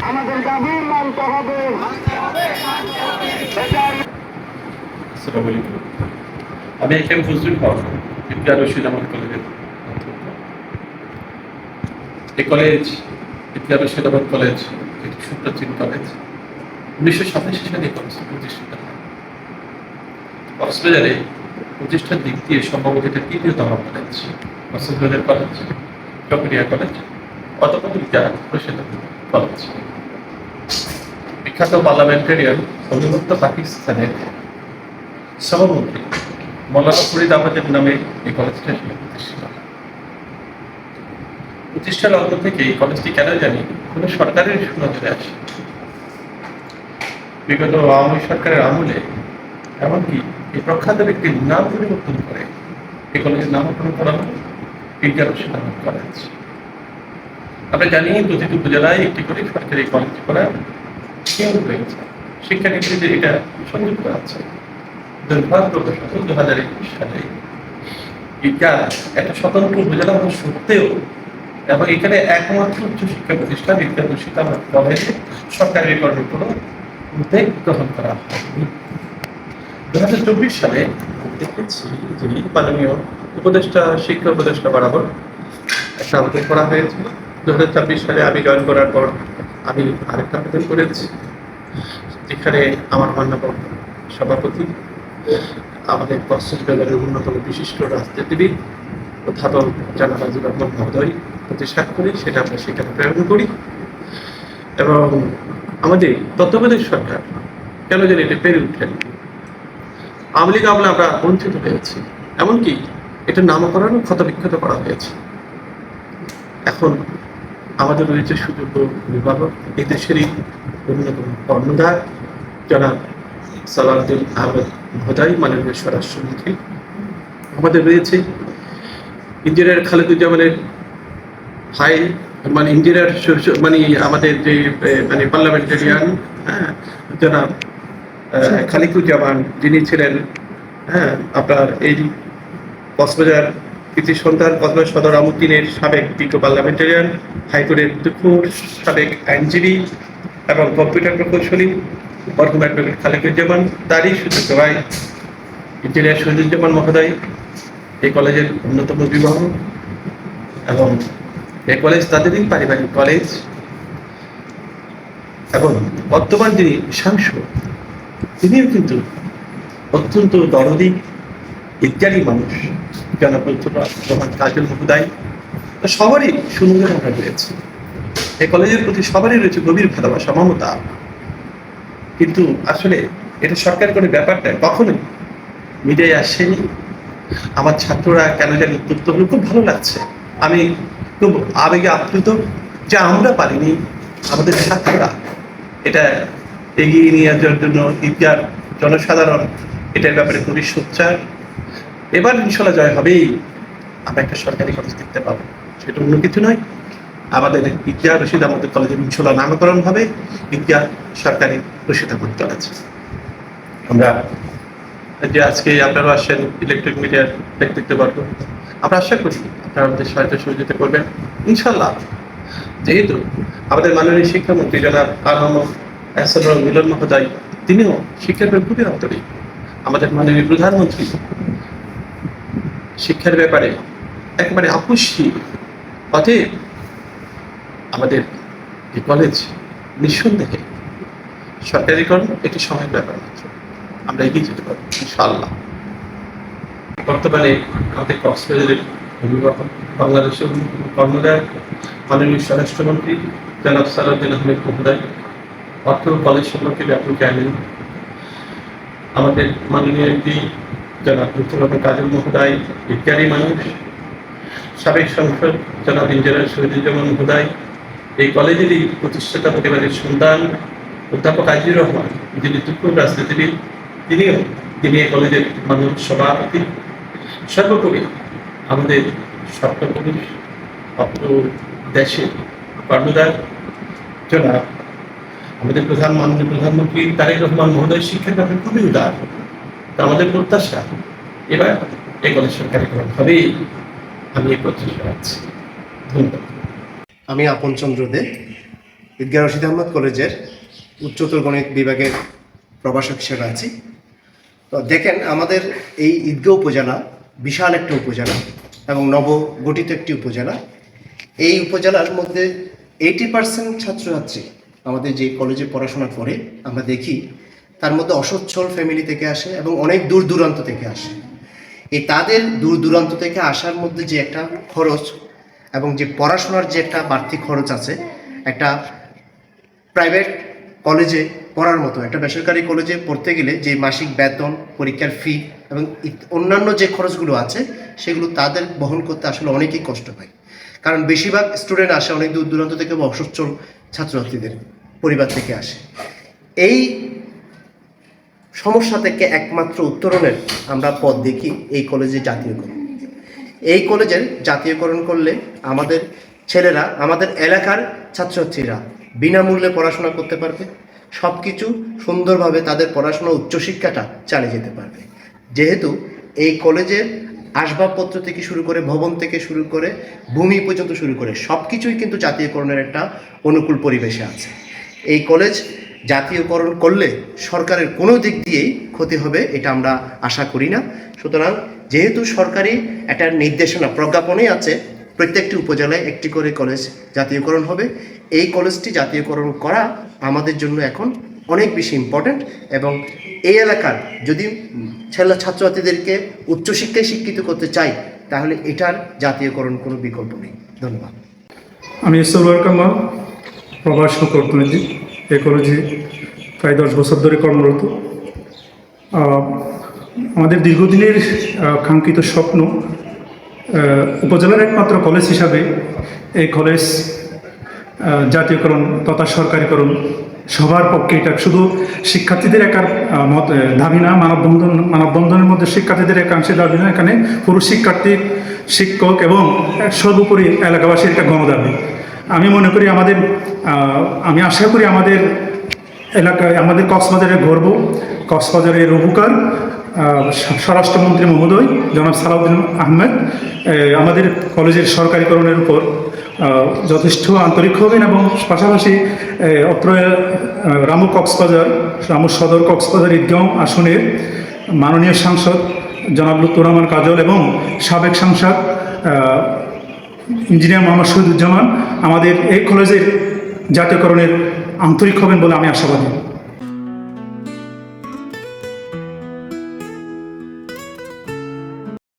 আমাদের দাবি মানতে হবে। আসসালামু আলাইকুম। আমি এখানে ফজলুল হক, ইমতিয়াজ রশিদ আহমদ কলেজের অধ্যক্ষ। এই কলেজ ইমতিয়াজ রশিদ আহমদ কলেজ একটি সুপ্রাচীন কলেজ। 1987 সালে এই কলেজটি প্রতিষ্ঠিত হয়। কক্সবাজারে প্রতিষ্ঠার দিক দিয়ে সম্ভবত এটা তৃতীয়তম college. Cox's Bazar college, Chakaria college, অতঃপর ইমতিয়াজ রশিদ আহমদ কলেজ। বিখ্যাত পার্লামেন্টারিয়ান অবিভক্ত পাকিস্তানের সভাপতি মৌলানা ফরিদ আহমেদের নামে এই কলেজটি প্রতিষ্ঠিত হয়। প্রতিষ্ঠা লগ্ন থেকে এই কলেজটি কেন জানি কোনো সরকারের নজরে আসে। বিগত আওয়ামী সরকারের আমলে এমনকি এই প্রখ্যাত ব্যক্তির নাম পরিবর্তন করে এই কলেজের নামকরণ করা হয় ইমতিয়াজ রশিদ আহমদ কলেজ। আমরা জানি প্রতিটি উপজেলায় একটি করে সরকারি কলেজ করার নিয়ম রয়েছে। শিক্ষানীতিতে এটা সংযুক্ত আছে। দুর্ভাগ্যবশত 2021 সালে ইমতিয়াজ একটা স্বতন্ত্র উপজেলা হওয়া সত্ত্বেও এবং এখানে একমাত্র উচ্চশিক্ষা প্রতিষ্ঠান ইমতিয়াজ রশিদ আহমদ কলেজে সরকারি রেকর্ডের কোনো উদ্যোগ গ্রহণ করা হয়নি। 2024 সালে দেখেছি যে মাননীয় উপদেষ্টা শিক্ষা উপদেষ্টা বরাবর একটা আবেদন করা হয়েছিল। 2026 সালে আমি জয়েন করার পর আমি আরেকটা আবেদন করেছি, যেখানে আমার মাননীয় সভাপতি আমাদের কক্সবাজারের অন্যতম বিশিষ্ট রাজনীতিবিদ অধ্যাপক জনাব আজিজুর রহমান মহোদয় প্রতি স্বাক্ষরে সেটা আমরা সেখানে প্রেরণ করি। এবং আমাদের তত্ত্বাবধায়ক সরকার কেন যেন এটা পেরে উঠেন। আওয়ামী লীগ আমলে আমরা বঞ্চিত হয়েছি, এমনকি এটা নামকরণও ক্ষতবিক্ষত করা হয়েছে। এখন আমাদের রয়েছে সুযোগ্য অভিভাবক, এই দেশেরই অন্যতম কর্ণধার জনাব সালাউদ্দিন আহমেদ মহোদয়, মাননীয় স্বরাষ্ট্রমন্ত্রী। আমাদের রয়েছে ইঞ্জিনিয়ার খালেদুজ্জামানের ভাই, মানে ইঞ্জিনিয়ার মানে আমাদের যে মানে পার্লামেন্টারিয়ান জনাব খালিকুজ্জামান, যিনি ছিলেন আপনার এই কক্সবাজার কৃতি সন্তান, কক্সবাজার সদর আমুদ্দিনের সাবেক বিজ্ঞ পার্লামেন্টারিয়ান, হাইকোর্টের সাবেক আইনজীবী এবং কম্পিউটার প্রকৌশলী মরহুম অ্যাডভোকেট খালিকুজ্জামান, তারই সুযোগ্য ভাই ইঞ্জিনিয়ার শহীদুজ্জামান মহোদয় এই কলেজের অন্যতম অভিভাবক। এবং এই কলেজ তাদেরই পারিবারিক কলেজ। এবং বর্তমান যিনি সাংসদ, তিনিও কিন্তু অত্যন্ত দরদি ইত্যাদি মানুষ, জনাব রহমান কাজল মহোদয়। সবারই সুন্দর আমরা রয়েছে, এই কলেজের প্রতি সবারই রয়েছে গভীর ভালোবাসা, মমতা। কিন্তু আসলে এটা সরকার করে ব্যাপারটা কখনোই মিডিয়ায় আসেনি। আমার ছাত্ররা কেন জানি উত্তপ্ত হলো, খুব ভালো লাগছে। আমি খুব আবেগে আপ্লুত যে আমরা পারিনি, আমাদের ছাত্ররা এটা এগিয়ে নিয়ে যাওয়ার জন্য ইতিহাস জনসাধারণ এটার ব্যাপারে খুবই সোচ্চার। এবার ইনশাল্লাহ জয় হবেই, আমরা একটা সরকারি কলেজ দেখতে পাবো। সেটা অন্য কিছু নয়, আমাদের ইমতিয়াজ রশিদ আহমদ কলেজের ইনশাল্লাহ নামকরণ হবে ইমতিয়াজ সরকারি রশিদ আহমদ কলেজ। আমরা যে আজকে আপনারা আসছেন ইলেকট্রিক মিডিয়ার দেখতে পারবো, আমরা আশা করি আপনারা আমাদের সহযোগিতা করবেন ইনশাল্লাহ। যেহেতু আমাদের মাননীয় শিক্ষামন্ত্রী জনাব আহমদ মিলন মহোদয়, তিনিও শিক্ষার ব্যাপারে খুবই আন্তরিক। আমাদের মাননীয় প্রধানমন্ত্রী শিক্ষার ব্যাপারে একেবারে আপোষহীন। অতএব আমাদের এই কলেজ নিঃসন্দেহে সরকারিকরণ একটি সময়ের ব্যাপার মাত্র, আমরা এগিয়ে যেতে পারবো ইনশাআল্লাহ। বর্তমানে আমাদের কক্সবাজারের অভিভাবক, বাংলাদেশের কর্মদার মাননীয় স্বরাষ্ট্রমন্ত্রী জনাব সালাউদ্দিন আহমেদ মহোদয়, অর্থ কলেজ সম্পর্কে ব্যাপক জ্ঞানী আমাদের মাননীয় এমপি জনাব লুৎফুর কাজল মহোদয় ইত্যাদি মানুষ, সাবেক সংসদ জনাব ইঞ্জিনিয়ার শহীদুজ্জামান মহোদয়, এই কলেজেরই প্রতিষ্ঠাতা পরিবারের সন্তান অধ্যাপক আজিজুর রহমান, যিনি তুখোর রাজনীতিবিদ, তিনি এই কলেজের মাননীয় সভাপতি। সর্বোপরি আমাদের স্বপ্নপুরুষ, অত্র দেশের কর্ণধার জনাব আমাদের মাননীয় প্রধানমন্ত্রী তারেক রহমান মহোদয় শিক্ষার ব্যাপারে খুবই উদার। আমাদের প্রত্যাশা এবার এই কলেজ সরকারিকরণ হবেই, আমি এই প্রত্যাশা রাখছি। ধন্যবাদ। আমি আপন চন্দ্র দে, ঈদগাহ রশিদ আহমদ কলেজের উচ্চতর গণিত বিভাগের প্রভাষক হিসেবে আছি। তো দেখেন, আমাদের এই ঈদগাহ উপজেলা বিশাল একটা উপজেলা এবং নবগঠিত একটি উপজেলা। এই উপজেলার মধ্যে 80% ছাত্রছাত্রী আমাদের যে কলেজে পড়াশোনা করে আমরা দেখি, তার মধ্যে অসচ্ছল ফ্যামিলি থেকে আসে এবং অনেক দূর দূরান্ত থেকে আসে। এই তাদের দূর দূরান্ত থেকে আসার মধ্যে যে একটা খরচ এবং যে পড়াশোনার যে একটা বাড়তি খরচ আছে, একটা প্রাইভেট কলেজে পড়ার মতো একটা বেসরকারি কলেজে পড়তে গেলে যে মাসিক বেতন, পরীক্ষার ফি এবং অন্যান্য যে খরচগুলো আছে সেগুলো তাদের বহন করতে আসলে অনেকেই কষ্ট পায়। কারণ বেশিরভাগ স্টুডেন্ট আসে অনেক দূর দূরান্ত থেকে বা অসচ্ছল ছাত্রছাত্রীদের পরিবার থেকে আসে। এই সমস্যা থেকে একমাত্র উত্তরণের আমরা পথ দেখি এই কলেজে জাতীয়করণ। এই কলেজের জাতীয়করণ করলে আমাদের ছেলেরা, আমাদের এলাকার ছাত্রছাত্রীরা বিনামূল্যে পড়াশোনা করতে পারবে, সব কিছু সুন্দরভাবে তাদের পড়াশোনা উচ্চশিক্ষাটা চালিয়ে যেতে পারবে। যেহেতু এই কলেজের আসবাবপত্র থেকে শুরু করে, ভবন থেকে শুরু করে, ভূমি পর্যন্ত শুরু করে সব কিছুই কিন্তু জাতীয়করণের একটা অনুকূল পরিবেশে আছে। এই কলেজ জাতীয়করণ করলে সরকারের কোনো দিক দিয়েই ক্ষতি হবে এটা আমরা আশা করি না। সুতরাং যেহেতু সরকারি একটা নির্দেশনা, প্রজ্ঞাপনেই আছে প্রত্যেকটি উপজেলায় একটি করে কলেজ জাতীয়করণ হবে, এই কলেজটি জাতীয়করণ করা আমাদের জন্য এখন অনেক বেশি ইম্পর্ট্যান্ট। এবং এই এলাকার যদি ছাত্রছাত্রীদেরকে উচ্চশিক্ষায় শিক্ষিত করতে চাই, তাহলে এটার জাতীয়করণ কোনো বিকল্প নেই। ধন্যবাদ। আমি সরওয়ার কামাল, প্রভাষক অর্থনীতি। এই কলেজে প্রায় 10 বছর ধরে কর্মরত। আমাদের দীর্ঘদিনের কাঙ্ক্ষিত স্বপ্ন, উপজেলার একমাত্র কলেজ হিসাবে এই কলেজ জাতীয়করণ তথা সরকারিকরণ সবার পক্ষে। এটা শুধু শিক্ষার্থীদের একার মত দাবি না, মানববন্ধনের মধ্যে শিক্ষার্থীদের একাংশের দাবি না, এখানে পুরো শিক্ষার্থী, শিক্ষক এবং সর্বোপরি এলাকাবাসীর একটা গণদাবি। আমি মনে করি আমি আশা করি আমাদের এলাকায়, আমাদের কক্সবাজারের গর্ব, কক্সবাজারের উপকার স্বরাষ্ট্রমন্ত্রী মহোদয় জনাব সালাউদ্দিন আহমেদ আমাদের কলেজের সরকারিকরণের উপর যথেষ্ট আন্তরিক হবেন এবং পাশাপাশি অত্র রামু সদর কক্সবাজার ঈদগাঁও আসনের মাননীয় সাংসদ জনাব লুৎফর রহমান কাজল এবং সাবেক সাংসদ ইঞ্জিনিয়ার মোহাম্মদ শহীদুজ্জামান আমাদের এই কলেজের জাতীয়করণের আন্তরিক হবেন বলে আমি আশাবাদী।